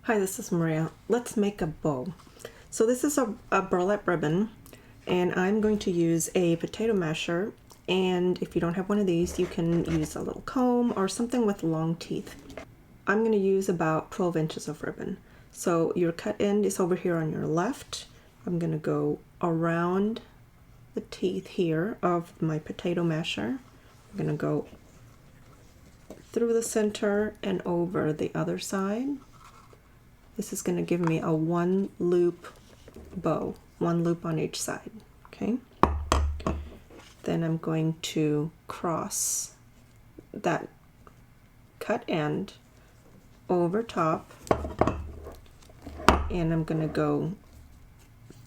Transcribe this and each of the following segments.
Hi, this is Maria. Let's make a bow. So this is a burlap ribbon, and I'm going to use a potato masher, and if you don't have one of these, you can use a little comb or something with long teeth. I'm going to use about 12 inches of ribbon. So your cut end is over here on your left. I'm going to go around the teeth here of my potato masher. I'm going to go through the center and over the other side. This is going to give me a one loop bow, one loop on each side, okay? Then I'm going to cross that cut end over top, and I'm going to go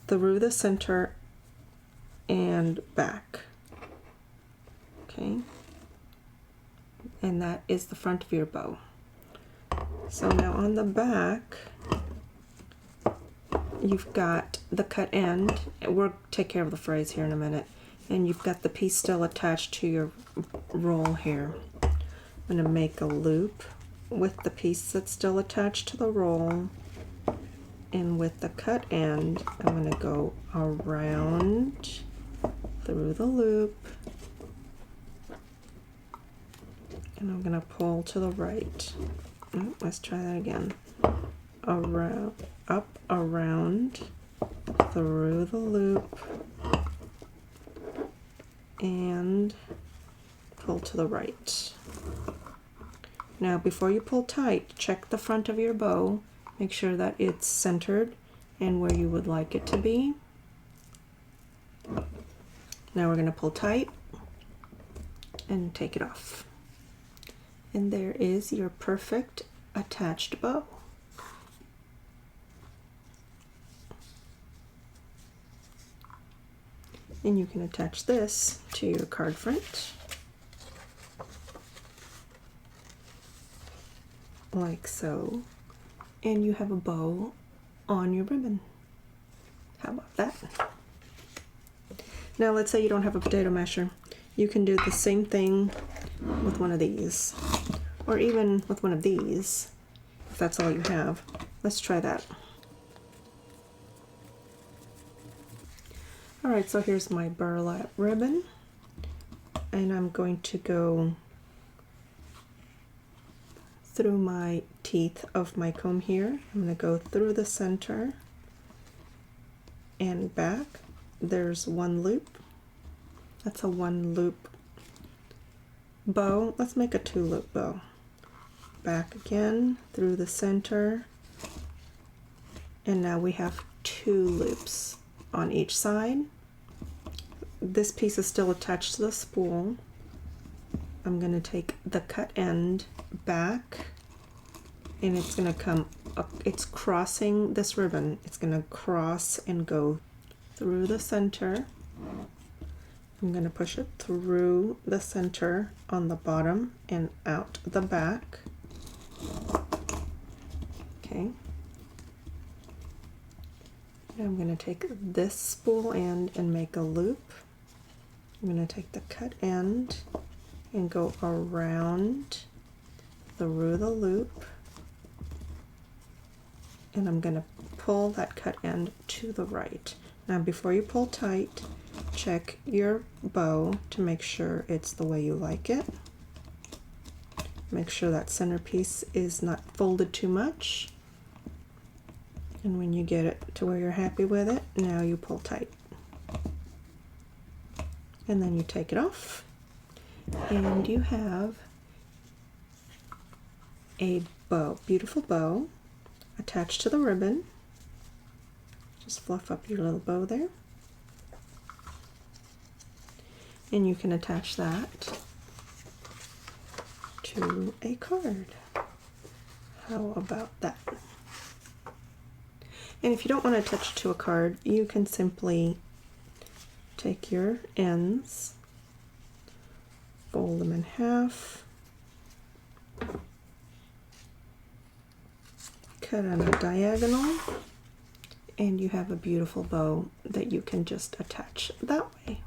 through the center and back, okay? And that is the front of your bow. So now on the back, you've got the cut end. We'll take care of the phrase here in a minute. And you've got the piece still attached to your roll here. I'm going to make a loop with the piece that's still attached to the roll. And with the cut end, I'm going to go around through the loop. And I'm going to pull to the right. Let's try that again. Around, up, around, through the loop, and pull to the right. Now before you pull tight, check the front of your bow. Make sure that it's centered and where you would like it to be. Now we're going to pull tight and take it off. And there is your perfect attached bow. And you can attach this to your card front, like so, and you have a bow on your ribbon. How about that? Now let's say you don't have a potato masher. You can do the same thing with one of these, or even with one of these, if that's all you have. Let's try that. Alright, so here's my burlap ribbon, and I'm going to go through my teeth of my comb here. I'm going to go through the center and back. There's one loop. That's a one loop bow. Let's make a two loop bow. Back again through the center, and now we have two loops on each side. This piece is still attached to the spool. I'm going to take the cut end back, and it's going to come up, it's crossing this ribbon. It's going to cross and go through the center. I'm going to push it through the center on the bottom and out the back. Okay. I'm going to take this spool end and make a loop. I'm going to take the cut end and go around through the loop, and I'm going to pull that cut end to the right. Now before you pull tight, check your bow to make sure it's the way you like it. Make sure that centerpiece is not folded too much. And when you get it to where you're happy with it, now you pull tight. And then you take it off. And you have a bow, beautiful bow, attached to the ribbon. Just fluff up your little bow there. And you can attach that to a card. How about that? And if you don't want to attach it to a card, you can simply take your ends, fold them in half, cut on a diagonal, and you have a beautiful bow that you can just attach that way.